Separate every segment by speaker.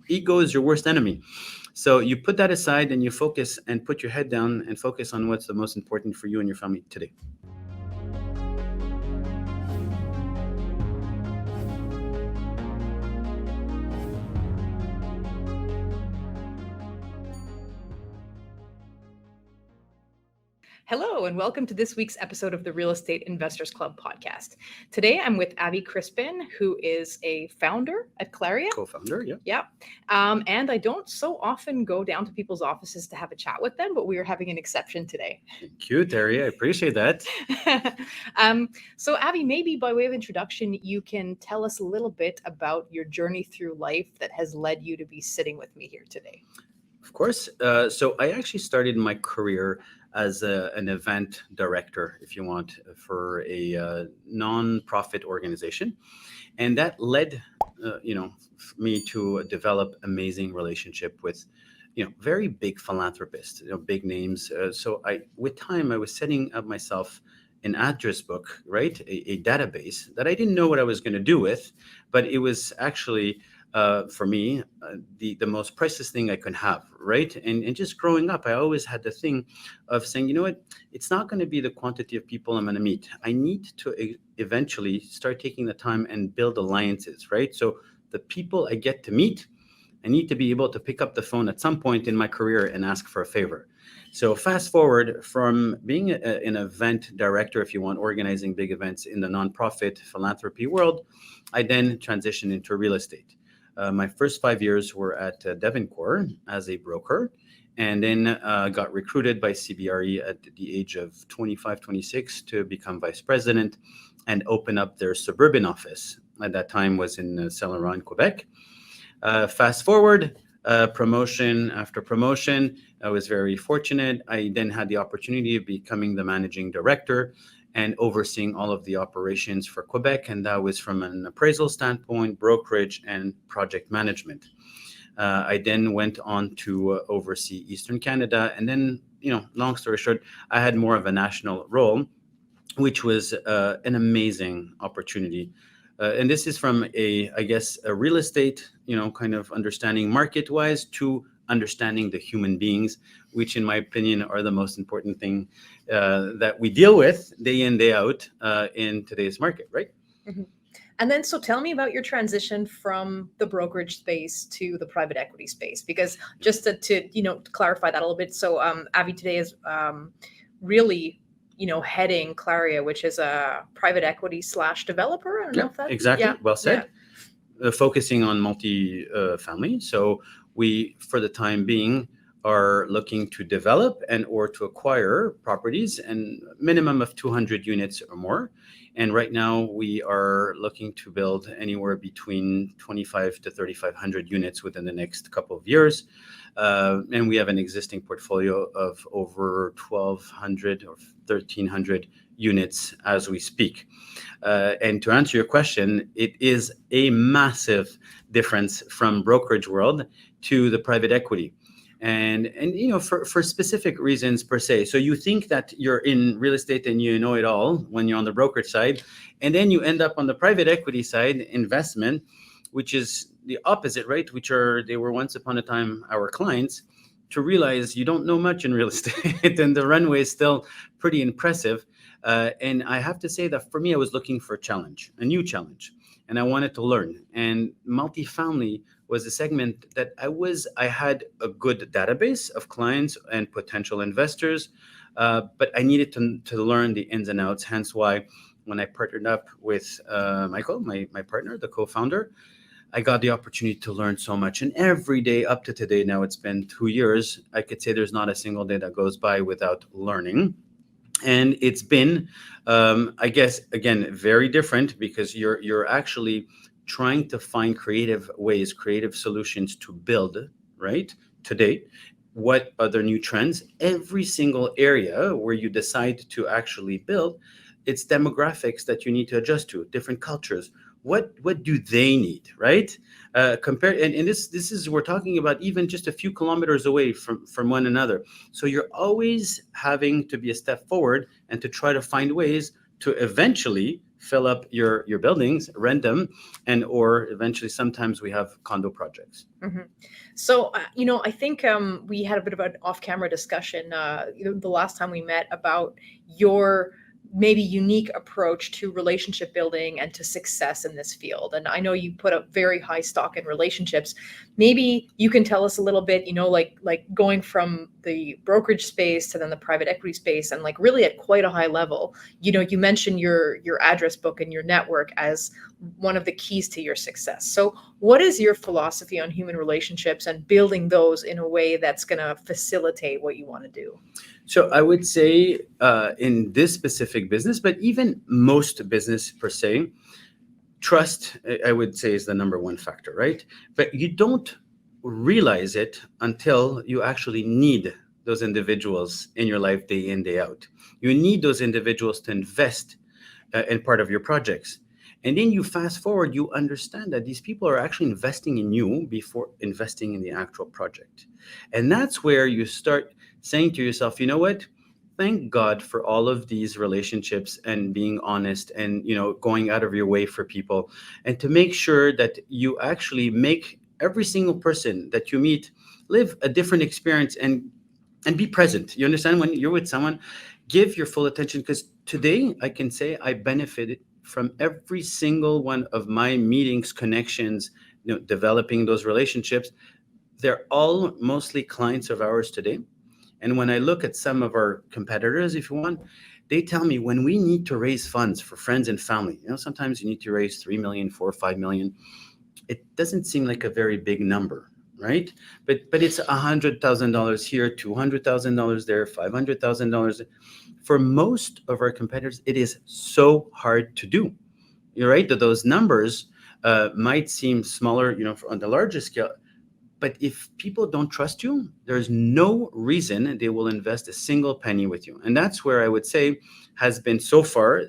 Speaker 1: ego is your worst enemy. So you put that aside and you focus and put your head down and focus on what's the most important for you and your family today.
Speaker 2: Hello, and welcome to this week's episode of the Real Estate Investors Club podcast. Today, I'm with Avi Krispine, who is a founder at Claria.
Speaker 1: Co-founder, yeah.
Speaker 2: Yeah. And I don't so often go down to people's offices to have a chat with them, but we are having an exception today.
Speaker 1: Thank you, Terry. I appreciate that.
Speaker 2: So, Avi, maybe by way of introduction, you can tell us a little bit about your journey through life that has led you to be sitting with me here today.
Speaker 1: Of course. So I actually started my career as an event director, if you want, for a non-profit organization. And that led, me to develop amazing relationship with, very big philanthropists, big names. With time, I was setting up myself an address book, right? A database that I didn't know what I was going to do with, but it was actually for me, the most priceless thing I could have, right? And just growing up, I always had the thing of saying, you know what, it's not going to be the quantity of people I'm going to meet. I need to eventually start taking the time and build alliances, right? So the people I get to meet, I need to be able to pick up the phone at some point in my career and ask for a favor. So fast forward from being an event director, if you want, organizing big events in the nonprofit philanthropy world, I then transitioned into real estate. My first 5 years were at Devencore as a broker, and then got recruited by CBRE at the age of 25, 26 to become vice president and open up their suburban office. At that time was in Saint-Laurent, Quebec. Fast forward, promotion after promotion. I was very fortunate. I then had the opportunity of becoming the managing director and overseeing all of the operations for Quebec. And that was from an appraisal standpoint, brokerage, and project management. I then went on to oversee Eastern Canada. And then, long story short, I had more of a national role, which was an amazing opportunity. And this is from a real estate, kind of understanding market-wise to understanding the human beings, which in my opinion are the most important thing that we deal with day in, day out in today's market, right?
Speaker 2: Mm-hmm. And then, so tell me about your transition from the brokerage space to the private equity space, because just to clarify that a little bit. So Avi today is really, heading Claria, which is a private equity / developer. I don't know if that
Speaker 1: exactly. Yeah. Well said. Yeah. Focusing on multi-family. So we, for the time being, are looking to develop and or to acquire properties and minimum of 200 units or more. And right now we are looking to build anywhere between 25 to 3,500 units within the next couple of years. And we have an existing portfolio of over 1,200 or 1,300 units as we speak. And to answer your question, it is a massive difference from brokerage world to the private equity. And for specific reasons per se. So you think that you're in real estate and you know it all when you're on the brokerage side, and then you end up on the private equity side, investment, which is the opposite, right? They were once upon a time our clients, to realize you don't know much in real estate and the runway is still pretty impressive. And I have to say that for me, I was looking for a new challenge, and I wanted to learn. And multifamily was a segment that I had a good database of clients and potential investors, but I needed to learn the ins and outs. Hence why when I partnered up with Michael, my partner, the co-founder, I got the opportunity to learn so much. And every day up to today, now it's been 2 years, I could say there's not a single day that goes by without learning. And it's been, again, very different because you're actually trying to find creative solutions to build, right? Today, what are the new trends? Every single area where you decide to actually build, it's demographics that you need to adjust to, different cultures. What do they need, right? And this is, we're talking about even just a few kilometers away from one another. So you're always having to be a step forward and to try to find ways to eventually fill up your buildings, rent them, and or eventually sometimes we have condo projects.
Speaker 2: Mhm. So, I think we had a bit of an off-camera discussion the last time we met about your maybe unique approach to relationship building and to success in this field. And I know you put a very high stock in relationships. Maybe you can tell us a little bit, like going from the brokerage space to then the private equity space, and like really at quite a high level. You mentioned your address book and your network as one of the keys to your success. So what is your philosophy on human relationships and building those in a way that's going to facilitate what you want to do?
Speaker 1: So I would say in this specific business, but even most business per se, trust, I would say, is the number one factor, right? But you don't realize it until you actually need those individuals in your life day in, day out. You need those individuals to invest in part of your projects. And then you fast forward, you understand that these people are actually investing in you before investing in the actual project. And that's where you start saying to yourself, you know what? Thank God for all of these relationships and being honest and going out of your way for people and to make sure that you actually make every single person that you meet live a different experience and be present. You understand, when you're with someone, give your full attention, because today I can say I benefited from every single one of my meetings, connections, developing those relationships. They're all mostly clients of ours today. And when I look at some of our competitors, if you want, they tell me when we need to raise funds for friends and family, sometimes you need to raise 3 million, 4 or 5 million. It doesn't seem like a very big number, right? But it's $100,000 here, $200,000 there, $500,000. For most of our competitors, it is so hard to do. You're right that those numbers might seem smaller, on the larger scale. But if people don't trust you, there's no reason they will invest a single penny with you. And that's where I would say has been so far.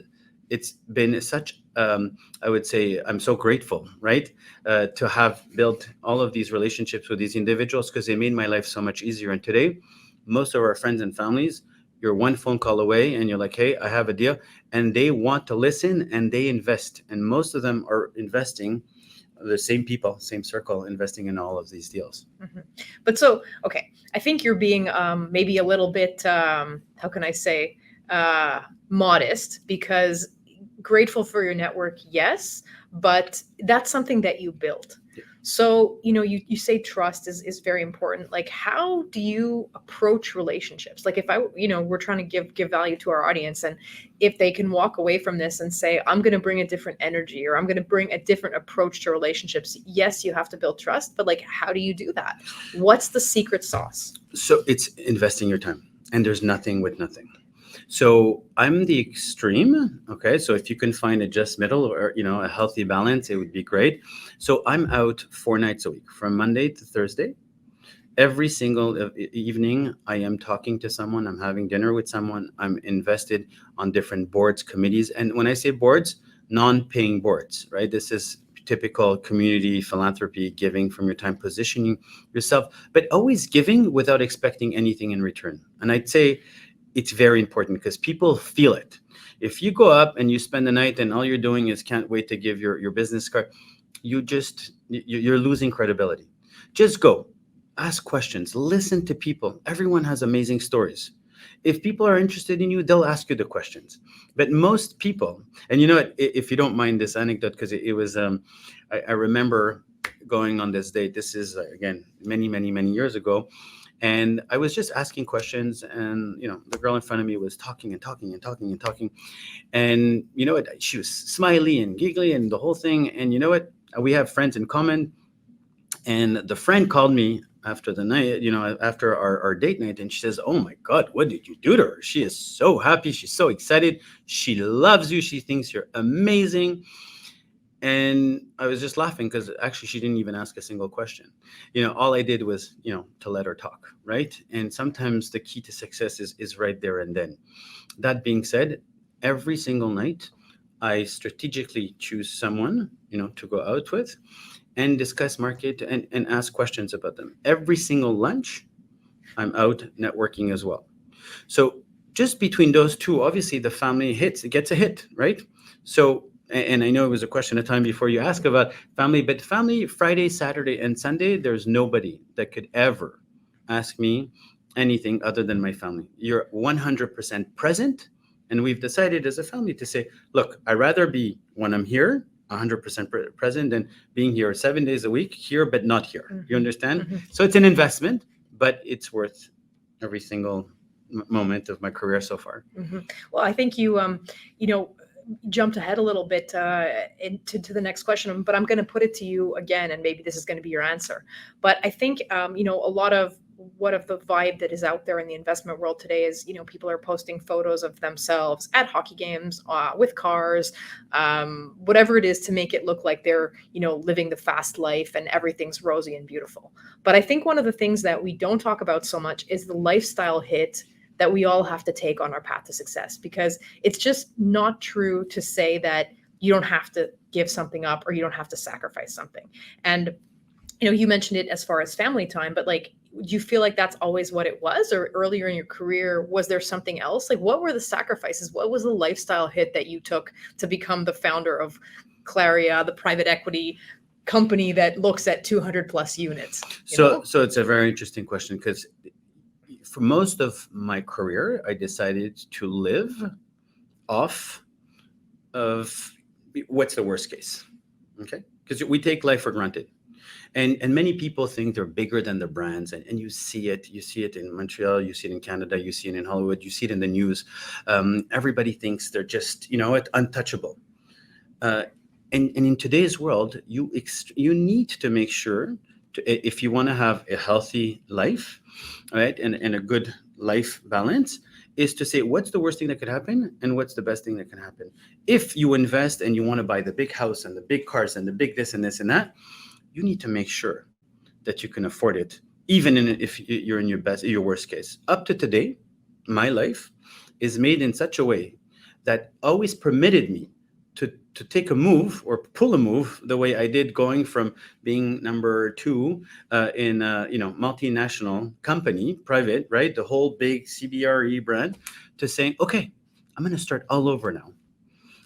Speaker 1: It's been such, I would say, I'm so grateful, right, to have built all of these relationships with these individuals, because they made my life so much easier. And today, most of our friends and families, you're one phone call away and you're like, hey, I have a deal. And they want to listen and they invest. And most of them are investing, the same people, same circle, investing in all of these deals.
Speaker 2: Mm-hmm. But so, okay, I think you're being maybe a little bit, how can I say, modest, because grateful for your network, yes, but that's something that you built.
Speaker 1: Yeah.
Speaker 2: So, you say trust is very important. Like, how do you approach relationships? Like, if we're trying to give value to our audience, and if they can walk away from this and say, I'm going to bring a different energy, or I'm going to bring a different approach to relationships. Yes, you have to build trust, but like, how do you do that? What's the secret sauce?
Speaker 1: So it's investing your time, and there's nothing with nothing. So I'm the extreme. Okay. So if you can find a just middle, or, a healthy balance, it would be great. So I'm out 4 nights a week from Monday to Thursday. Every single evening, I am talking to someone. I'm having dinner with someone. I'm invested on different boards, committees. And when I say boards, non-paying boards, right? This is typical community philanthropy, giving from your time, positioning yourself, but always giving without expecting anything in return. And I'd say it's very important because people feel it. If you go up and you spend the night and all you're doing is can't wait to give your business card, you're losing credibility. Just go, ask questions, listen to people. Everyone has amazing stories. If people are interested in you, they'll ask you the questions. But most people, and if you don't mind this anecdote, because it was, I remember going on this date. This is again many, many, many years ago. And I was just asking questions, and the girl in front of me was talking and talking and talking and talking. And she was smiley and giggly and the whole thing. And we have friends in common. And the friend called me after the night, after our date night, and she says, "Oh my God, what did you do to her? She is so happy. She's so excited. She loves you. She thinks you're amazing." And I was just laughing because actually she didn't even ask a single question. All I did was, to let her talk, right? And sometimes the key to success is right there and then. That being said, every single night, I strategically choose someone, to go out with and discuss market and ask questions about them. Every single lunch, I'm out networking as well. So just between those two, obviously the family gets a hit, right? So, and I know it was a question of time before you ask about family, but family, Friday, Saturday, and Sunday, there's nobody that could ever ask me anything other than my family. You're 100% present. And we've decided as a family to say, look, I'd rather be when I'm here, 100% present than being here 7 days a week, here, but not here. You understand? So it's an investment, but it's worth every single moment of my career so far.
Speaker 2: Well, I think you know, jumped ahead a little bit into the next question, but I'm going to put it to you again, and maybe this is going to be your answer. But I think a lot of the vibe that is out there in the investment world today is, people are posting photos of themselves at hockey games, with cars, whatever it is to make it look like they're, living the fast life and everything's rosy and beautiful. But I think one of the things that we don't talk about so much is the lifestyle hit that we all have to take on our path to success, because it's just not true to say that you don't have to give something up or you don't have to sacrifice something. And, you mentioned it as far as family time, but like, do you feel like that's always what it was, or earlier in your career, was there something else? Like, what were the sacrifices? What was the lifestyle hit that you took to become the founder of Claria, the private equity company that looks at 200 plus units?
Speaker 1: So it's a very interesting question, because for most of my career, I decided to live off of what's the worst case. Okay. Because we take life for granted. And many people think they're bigger than their brands. And you see it in Montreal, you see it in Canada, you see it in Hollywood, you see it in the news. Everybody thinks they're just, untouchable. And in today's world, you need to make sure, if you want to have a healthy life, right, and a good life balance, is to say, what's the worst thing that could happen and what's the best thing that can happen. If you invest and you want to buy the big house and the big cars and the big this and this and that, you need to make sure that you can afford it, even if you're in your worst case. Up to today, my life is made in such a way that always permitted me to take a move or pull a move the way I did, going from being number two in a multinational company, private, right, the whole big CBRE brand, to saying, okay, I'm going to start all over now.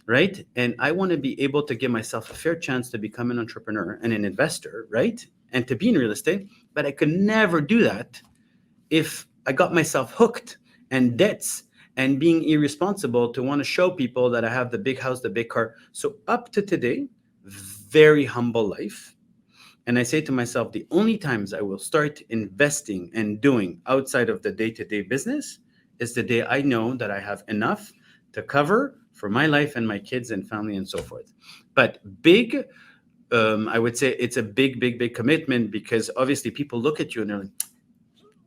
Speaker 1: Right. And I want to be able to give myself a fair chance to become an entrepreneur and an investor, right? And to be in real estate. But I could never do that if I got myself hooked and debts and being irresponsible to want to show people that I have the big house, the big car. So up to today, very humble life. And I say to myself, the only times I will start investing and doing outside of the day-to-day business is the day I know that I have enough to cover for my life and my kids and family and so forth. But big, I would say it's a big commitment, because obviously people look at you and they're like,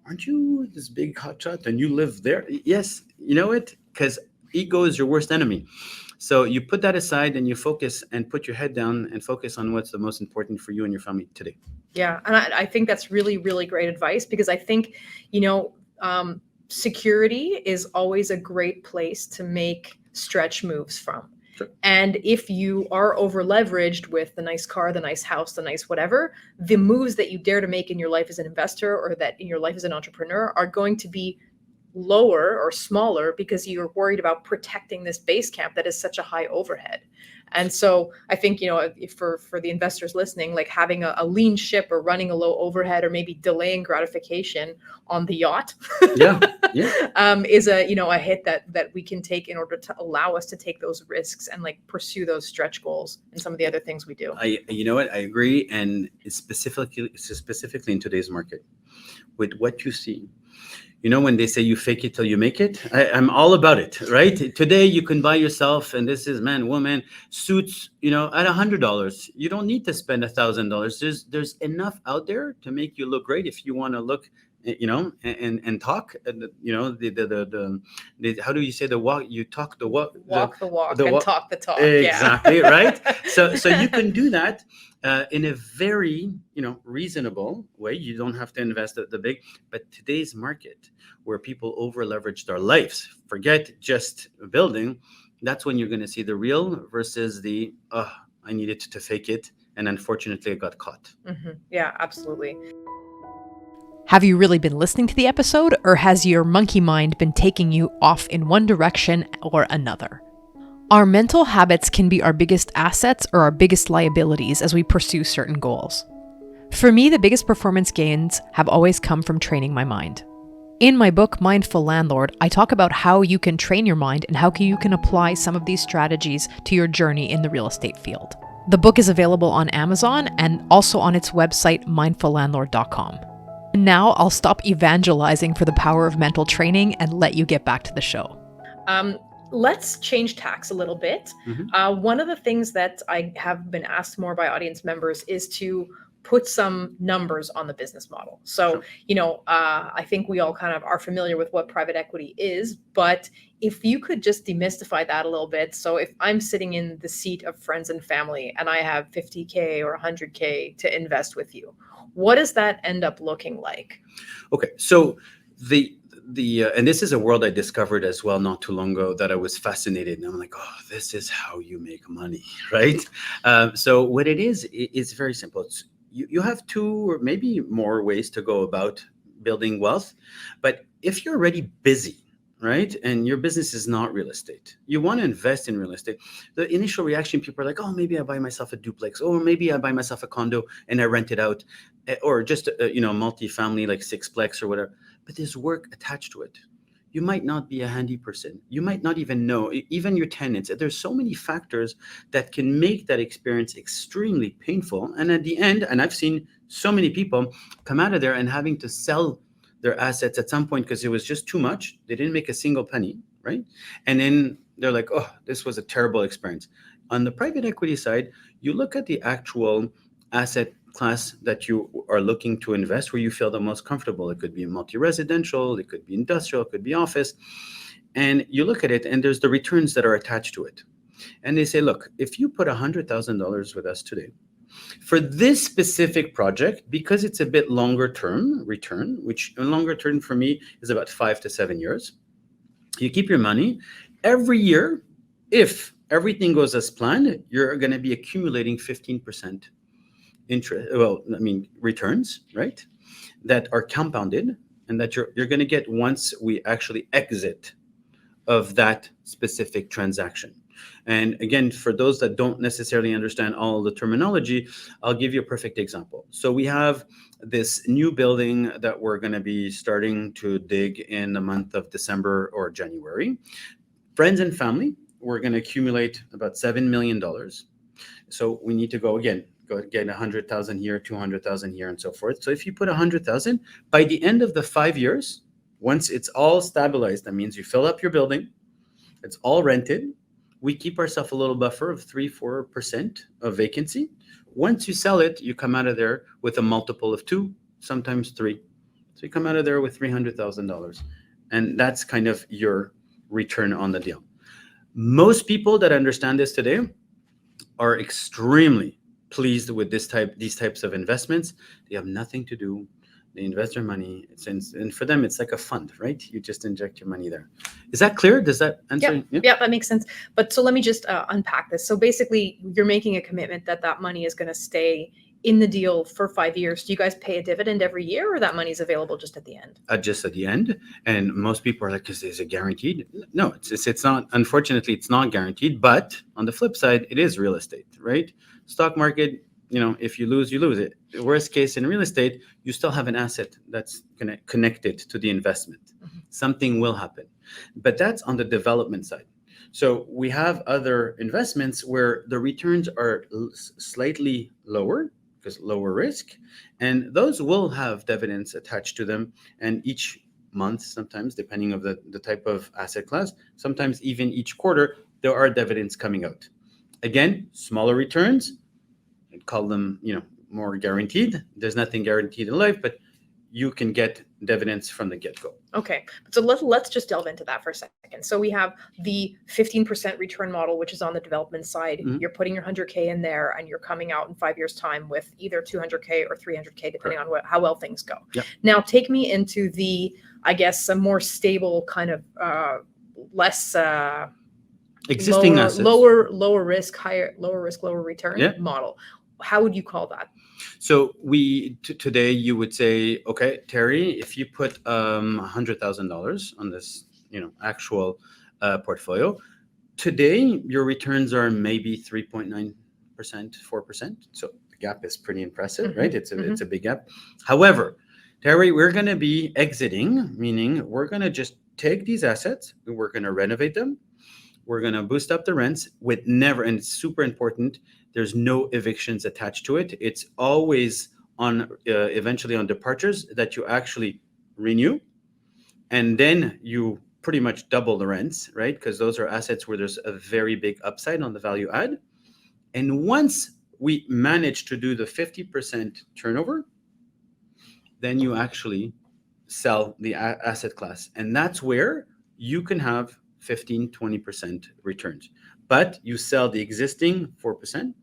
Speaker 1: aren't you this big hotshot and you live there? Yes, you know it, because ego is your worst enemy. So you put that aside and you focus and put your head down and focus on what's the most important for you and your family today.
Speaker 2: Yeah. And I think that's really, really great advice, because I think, security is always a great place to make stretch moves from.
Speaker 1: Sure.
Speaker 2: And if you are over leveraged with the nice car, the nice house, the nice whatever, the moves that you dare to make in your life as an investor, or that in your life as an entrepreneur, are going to be lower or smaller, because you're worried about protecting this base camp that is such a high overhead. And so I think, if for the investors listening, like having a lean ship or running a low overhead, or maybe delaying gratification on the yacht, is a hit that we can take in order to allow us to take those risks and like pursue those stretch goals and some of the other things we do.
Speaker 1: I agree. And specifically in today's market, with what you see, when they say you fake it till you make it, I'm all about it, right? Today, you can buy yourself, and this is man, woman, suits, at $100. You don't need to spend $1,000. There's enough out there to make you look great if you want to look, and talk, how do you say the walk? You talk the walk.
Speaker 2: Walk the walk and talk the talk.
Speaker 1: Exactly, yeah. Right? So you can do that in a very, reasonable way. You don't have to invest the big, but today's market, where people over leverage their lives, forget just building, that's when you're going to see the real versus the, I needed to fake it, and unfortunately I got caught.
Speaker 2: Mm-hmm. Yeah, absolutely.
Speaker 3: Have you really been listening to the episode, or has your monkey mind been taking you off in one direction or another? Our mental habits can be our biggest assets or our biggest liabilities as we pursue certain goals. For me, the biggest performance gains have always come from training my mind. In my book, Mindful Landlord, I talk about how you can train your mind and how you can apply some of these strategies to your journey in the real estate field. The book is available on Amazon and also on its website, mindfullandlord.com. Now I'll stop evangelizing for the power of mental training and let you get back to the show.
Speaker 2: Let's change tacks a little bit. One of the things that I have been asked more by audience members is to put some numbers on the business model. So, I think we all kind of are familiar with what private equity is, but if you could just demystify that a little bit. So if I'm sitting in the seat of friends and family and I have 50K or 100K to invest with you, what does that end up looking like?
Speaker 1: Okay, so the and this is a world I discovered as well not too long ago that I was fascinated, and I'm like, oh, this is how you make money, right? So what it is very simple. You have two or maybe more ways to go about building wealth, but if you're already busy, right, and your business is not real estate, you want to invest in real estate, the initial reaction, people are like, oh, maybe I buy myself a duplex, or maybe I buy myself a condo and I rent it out, or just multi-family like sixplex or whatever. But there's work attached to it. You might not be a handy person. You might not even know, even your tenants. There's so many factors that can make that experience extremely painful. And at the end, and I've seen so many people come out of there and having to sell their assets at some point because it was just too much. They didn't make a single penny, right? And then they're like, oh, this was a terrible experience. On the private equity side, you look at the actual asset class that you are looking to invest, where you feel the most comfortable. It could be multi-residential, it could be industrial, it could be office. And you look at it and there's the returns that are attached to it. And they say, look, if you put $100,000 with us today, for this specific project, because it's a bit longer term return, which a longer term for me is about 5 to 7 years, you keep your money every year. If everything goes as planned, you're going to be accumulating 15% returns, right? That are compounded and that you're going to get once we actually exit of that specific transaction. And again, for those that don't necessarily understand all the terminology, I'll give you a perfect example. So we have this new building that we're going to be starting to dig in the month of December or January. Friends and family, we're going to accumulate about $7 million. So we need to go get 100,000 here, 200,000 here, and so forth. So if you put 100,000, by the end of the 5 years, once it's all stabilized, that means you fill up your building, it's all rented. We keep ourselves a little buffer of 3-4% of vacancy. Once you sell it, you come out of there with a multiple of 2, sometimes 3. So you come out of there with $300,000, and that's kind of your return on the deal. Most people that understand this today are extremely pleased with these types of investments. They have nothing to do. They invest their money, and for them, it's like a fund, right? You just inject your money there. Is that clear? Does that answer?
Speaker 2: Yeah, that makes sense. But so let me just unpack this. So basically, you're making a commitment that money is going to stay in the deal for 5 years. Do you guys pay a dividend every year, or that money is available just at the end?
Speaker 1: Just at the end. And most people are like, is it guaranteed? No, it's not. Unfortunately, it's not guaranteed. But on the flip side, it is real estate, right? Stock market, if you lose, you lose it. The worst case in real estate, you still have an asset that's connected to the investment. Mm-hmm. Something will happen. But that's on the development side. So we have other investments where the returns are slightly lower because lower risk, and those will have dividends attached to them. And each month, sometimes, depending on the type of asset class, sometimes even each quarter, there are dividends coming out. Again, smaller returns, I'd call them, more guaranteed. There's nothing guaranteed in life, but you can get dividends from the get-go.
Speaker 2: Okay, so let's just delve into that for a second. So we have the 15% return model, which is on the development side. Mm-hmm. You're putting your 100K in there, and you're coming out in 5 years' time with either 200K or 300K, depending on how well things go. Yep. Now, take me into the, I guess, a more stable kind of less
Speaker 1: existing assets,
Speaker 2: lower risk, lower return model. How would you call that?
Speaker 1: So today you would say, okay, Terry, if you put $100,000 on this, actual portfolio, today your returns are maybe 3.9%, 4%. So the gap is pretty impressive, right? It's a big gap. However, Terry, we're going to be exiting, meaning we're going to just take these assets, we're going to renovate them, we're going to boost up the rents with never, and it's super important, there's no evictions attached to it. It's always on eventually on departures that you actually renew, and then you pretty much double the rents, right? Because those are assets where there's a very big upside on the value add. And once we manage to do the 50% turnover, then you actually sell the asset class. And that's where you can have 15-20% returns. But you sell the existing 4%,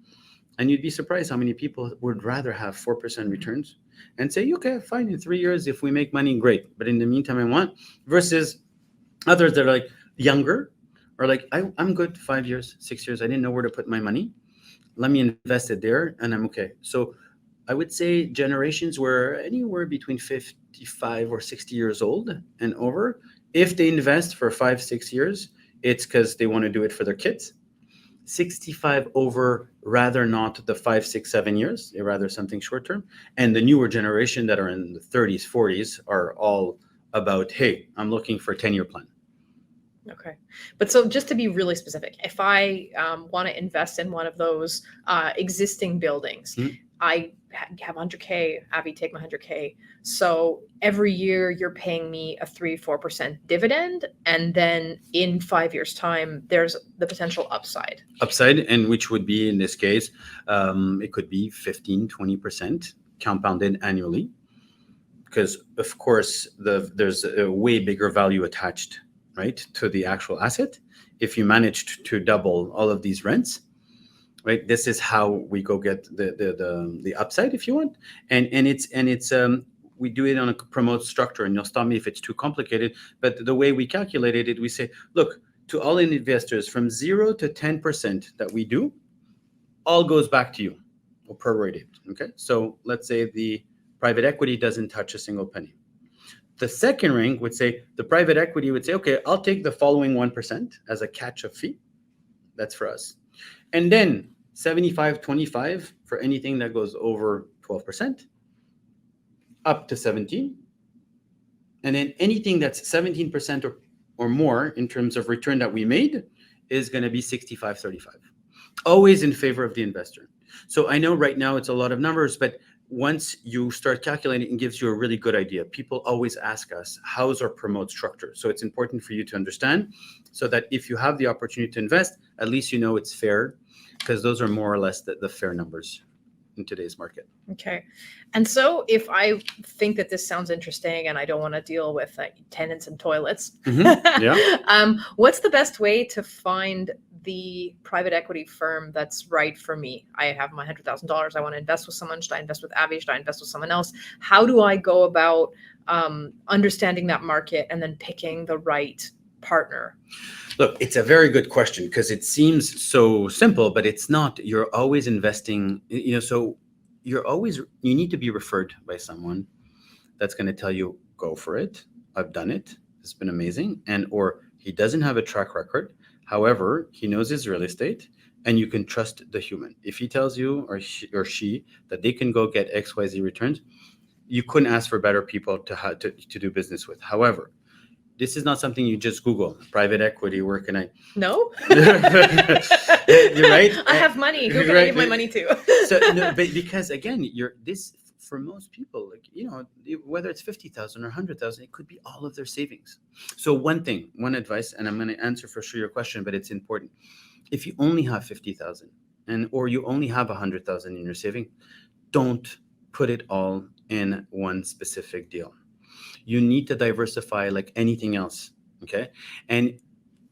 Speaker 1: and you'd be surprised how many people would rather have 4% returns and say, okay, fine, in 3 years, if we make money, great. But in the meantime, I want, versus others that are like younger or like, I'm good 5 years, 6 years. I didn't know where to put my money. Let me invest it there and I'm okay. So I would say generations were anywhere between 55 or 60 years old and over. If they invest for 5-6 years, it's because they want to do it for their kids. 65 over, rather not the 5, 6, 7 years, they rather something short term. And the newer generation that are in the 30s, 40s are all about, hey, I'm looking for a 10-year plan.
Speaker 2: Okay. But so just to be really specific, if I want to invest in one of those existing buildings, I have 100K, Avi, take my 100K. So every year you're paying me a 3-4% dividend. And then in 5 years time, there's the potential upside.
Speaker 1: And which would be in this case, it could be 15-20% compounded annually. Because of course, there's a way bigger value attached, right, to the actual asset. If you managed to double all of these rents, right, this is how we go get the upside, if you want. And it's we do it on a promote structure, and you'll stop me if it's too complicated. But the way we calculate it, we say, look, to all investors from 0 to 10% that we do, all goes back to you, or prorated. Okay, so let's say the private equity doesn't touch a single penny. The second ring would say, the private equity would say, okay, I'll take the following 1% as a catch-up fee. That's for us. And then 75-25 for anything that goes over 12%, up to 17. And then anything that's 17% or more in terms of return that we made is going to be 65-35. Always in favor of the investor. So I know right now it's a lot of numbers, but once you start calculating, it gives you a really good idea. People always ask us, how's our promote structure? So it's important for you to understand so that if you have the opportunity to invest, at least you know it's fair, because those are more or less the fair numbers in today's market.
Speaker 2: Okay. And so if I think that this sounds interesting and I don't want to deal with tenants and toilets,
Speaker 1: Yeah.
Speaker 2: What's the best way to find the private equity firm that's right for me? I have my $100,000. I want to invest with someone. Should I invest with Avi? Should I invest with someone else? How do I go about understanding that market and then picking the right partner?
Speaker 1: Look, it's a very good question because it seems so simple, but it's not. You're always investing, so you need to be referred by someone that's going to tell you, go for it. I've done it. It's been amazing. Or he doesn't have a track record. However, he knows his real estate, and you can trust the human. If he tells you or she that they can go get XYZ returns, you couldn't ask for better people to do business with. However, this is not something you just Google. Private equity, where can I?
Speaker 2: No.
Speaker 1: You're right.
Speaker 2: I have money. Who can I give my money to?
Speaker 1: But because again, this for most people, whether it's 50,000 or 100,000, it could be all of their savings. So one advice, and I'm going to answer for sure your question, but it's important. If you only have 50,000 or you only have 100,000 in your saving, don't put it all in one specific deal. You need to diversify like anything else, okay? And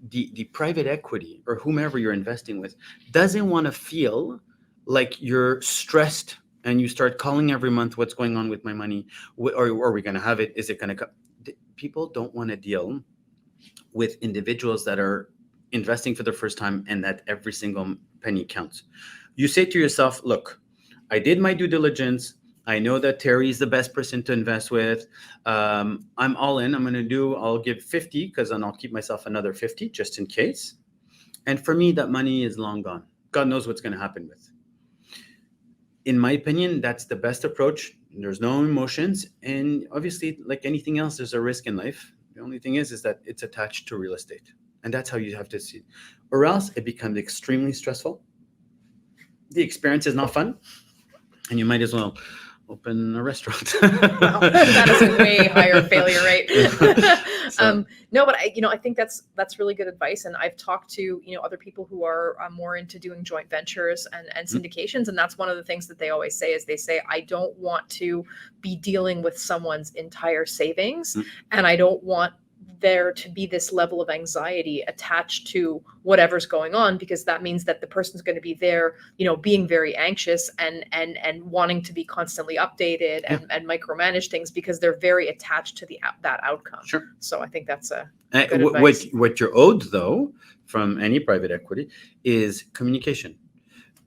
Speaker 1: the private equity or whomever you're investing with doesn't want to feel like you're stressed and you start calling every month, what's going on with my money? Are we going to have it? Is it going to come? People don't want to deal with individuals that are investing for the first time and that every single penny counts. You say to yourself, look, I did my due diligence. I know that Terry is the best person to invest with. I'm all in. I'll give 50 because then I'll keep myself another 50 just in case. And for me, that money is long gone. God knows what's going to happen with. In my opinion, that's the best approach. There's no emotions. And obviously, like anything else, there's a risk in life. The only thing is that it's attached to real estate. And that's how you have to see it. Or else it becomes extremely stressful. The experience is not fun. And you might as well open a restaurant.
Speaker 2: Wow, that is a way higher failure rate. No, but I think that's really good advice. And I've talked to, other people who are more into doing joint ventures and syndications. And that's one of the things that they always say is they say, I don't want to be dealing with someone's entire savings. And I don't want there to be this level of anxiety attached to whatever's going on, because that means that the person's going to be there, being very anxious and wanting to be constantly updated and micromanage things because they're very attached to that outcome.
Speaker 1: Sure.
Speaker 2: So I think that's a good advice.
Speaker 1: What you're owed, though, from any private equity is communication.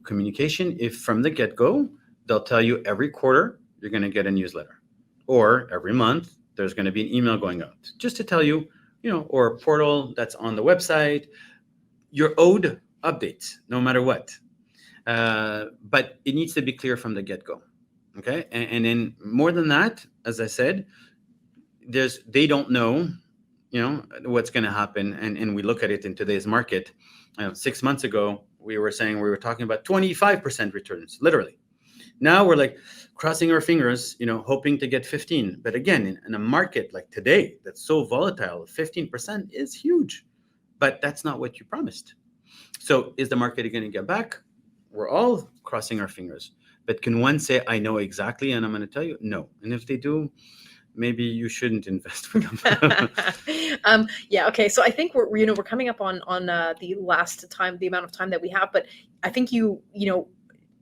Speaker 1: Communication, if from the get-go, they'll tell you every quarter you're going to get a newsletter, or every month there's going to be an email going out just to tell you, or a portal that's on the website. You're owed updates no matter what. But it needs to be clear from the get-go. Okay. And then more than that, as I said, they don't know, what's going to happen. And we look at it in today's market. 6 months ago, we were talking about 25% returns, literally. Now we're like crossing our fingers, hoping to get 15. But again, in a market like today, that's so volatile, 15% is huge, but that's not what you promised. So is the market going to get back? We're all crossing our fingers, but can one say, I know exactly, and I'm going to tell you? No. And if they do, maybe you shouldn't invest with them.
Speaker 2: Yeah. Okay. So I think we're coming up on the amount of time that we have, but I think you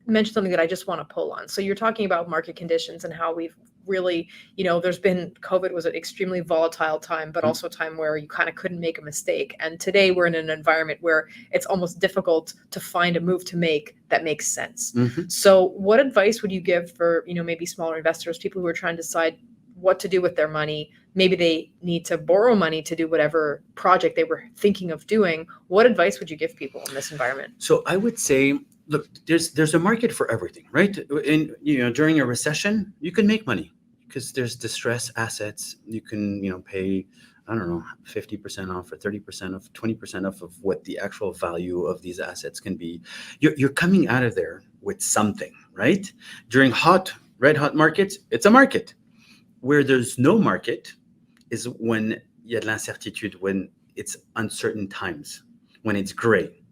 Speaker 2: mentioned something that I just want to pull on. So you're talking about market conditions and how we've really, there's been, COVID was an extremely volatile time, but also a time where you kind of couldn't make a mistake. And today we're in an environment where it's almost difficult to find a move to make that makes sense.
Speaker 1: Mm-hmm.
Speaker 2: So what advice would you give for, maybe smaller investors, people who are trying to decide what to do with their money? Maybe they need to borrow money to do whatever project they were thinking of doing. What advice would you give people in this environment?
Speaker 1: So I would say, look, there's a market for everything, right? And during a recession, you can make money because there's distressed assets. You can pay, I don't know, 50% off or 30% off, 20% off of what the actual value of these assets can be. You're coming out of there with something, right? During red hot markets, it's a market. Where there's no market is when il y a de l'incertitude, when it's uncertain times, when it's gray.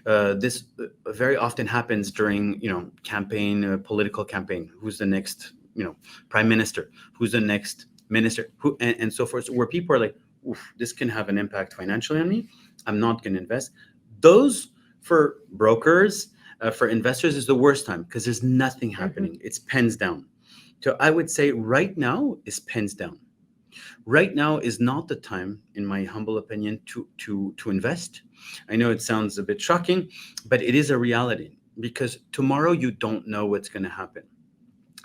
Speaker 1: This very often happens during, political campaign. Who's the next, prime minister? Who's the next minister? Who and so forth. Where people are like, oof, this can have an impact financially on me. I'm not going to invest. Those for brokers, for investors is the worst time because there's nothing happening. It's pens down. So I would say right now is pens down. Right now is not the time, in my humble opinion, to invest. I know it sounds a bit shocking, but it is a reality because tomorrow you don't know what's going to happen.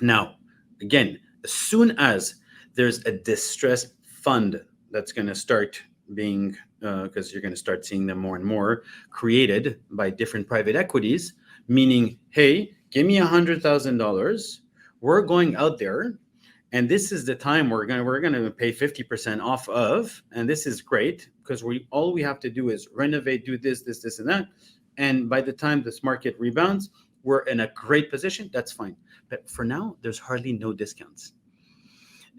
Speaker 1: Now, again, as soon as there's a distress fund that's going to start being, because you're going to start seeing them more and more created by different private equities, meaning, hey, give me $100,000. We're going out there, and this is the time we're going to pay 50% off of, and this is great because all we have to do is renovate, do this, and that, and by the time this market rebounds, we're in a great position. That's fine, but for now, there's hardly no discounts,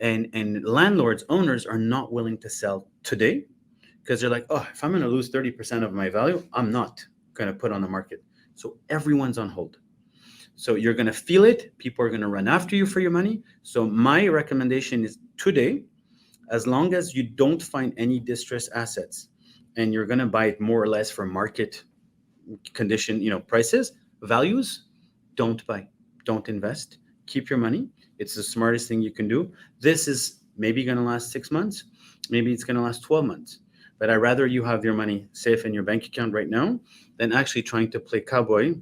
Speaker 1: and landlords, owners are not willing to sell today because they're like, oh, if I'm going to lose 30% of my value, I'm not going to put on the market. So everyone's on hold. So you're going to feel it. People are going to run after you for your money. So my recommendation is today, as long as you don't find any distressed assets and you're going to buy it more or less for market condition, prices, values, don't buy, don't invest, keep your money. It's the smartest thing you can do. This is maybe going to last 6 months. Maybe it's going to last 12 months. But I'd rather you have your money safe in your bank account right now than actually trying to play cowboy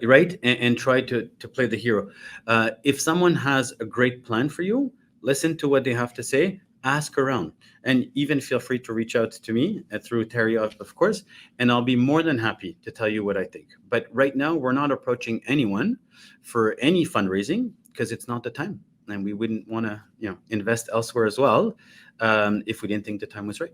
Speaker 1: right? And try to play the hero. If someone has a great plan for you, listen to what they have to say, ask around, and even feel free to reach out to me through Terry, of course, and I'll be more than happy to tell you what I think. But right now, we're not approaching anyone for any fundraising because it's not the time, and we wouldn't want to, invest elsewhere as well, if we didn't think the time was right.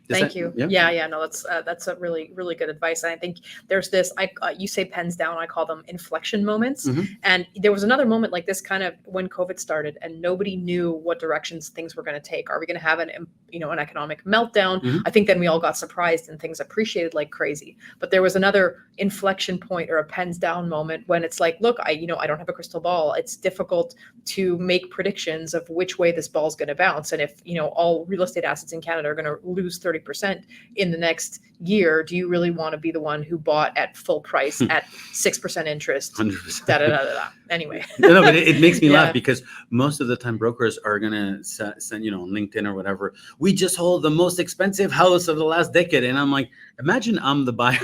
Speaker 2: Thank you. Yeah. No, that's a really, really good advice. And I think there's this, you say pens down, I call them inflection moments. And there was another moment like this kind of when COVID started and nobody knew what directions things were going to take. Are we going to have an economic meltdown? I think then we all got surprised and things appreciated like crazy. But there was another inflection point or a pens down moment when it's like, look, I don't have a crystal ball. It's difficult to make predictions of which way this ball is going to bounce. And if, all real estate assets in Canada are going to lose 30% in the next year, do you really want to be the one who bought at full price at 6% interest?
Speaker 1: 100%.
Speaker 2: Anyway.
Speaker 1: No, but it makes me laugh because most of the time brokers are going to send, on LinkedIn or whatever, we just hold the most expensive house of the last decade. And I'm like, imagine I'm the buyer,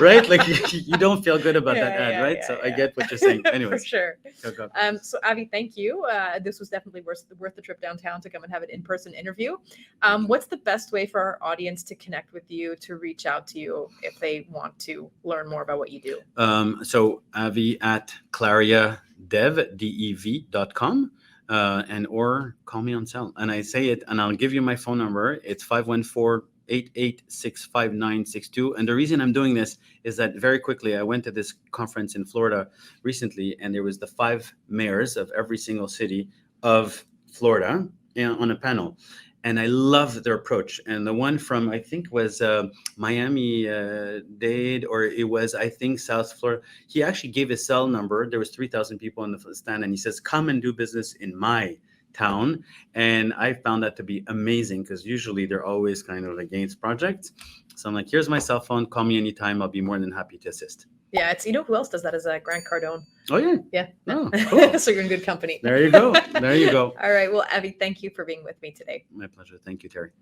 Speaker 1: right? Like you don't feel good about that ad, right? So I get what you're saying. Anyways.
Speaker 2: For sure.
Speaker 1: Go.
Speaker 2: So Avi, thank you. This was definitely worth the trip downtown to come and have an in-person interview. What's the best way for our audience to connect with you, to reach out to you if they want to learn more about what you do?
Speaker 1: So Avi at clariadev.com, and or call me on cell. And I say it, and I'll give you my phone number. It's 514-886-5962. And the reason I'm doing this is that very quickly, I went to this conference in Florida recently, and there was the 5 mayors of every single city of Florida on a panel. And I love their approach. And the one from, I think, was Miami-Dade, or it was, I think, South Florida. He actually gave his cell number. There was 3,000 people in the stand. And he says, come and do business in my town. And I found that to be amazing because usually they're always kind of against projects. So I'm like, here's my cell phone. Call me anytime. I'll be more than happy to assist.
Speaker 2: Yeah, it's who else does that is Grant Cardone.
Speaker 1: Oh, yeah.
Speaker 2: Yeah.
Speaker 1: Oh, cool.
Speaker 2: So you're in good company.
Speaker 1: There you go. There you go.
Speaker 2: All right. Well, Avi, thank you for being with me today.
Speaker 1: My pleasure. Thank you, Terry.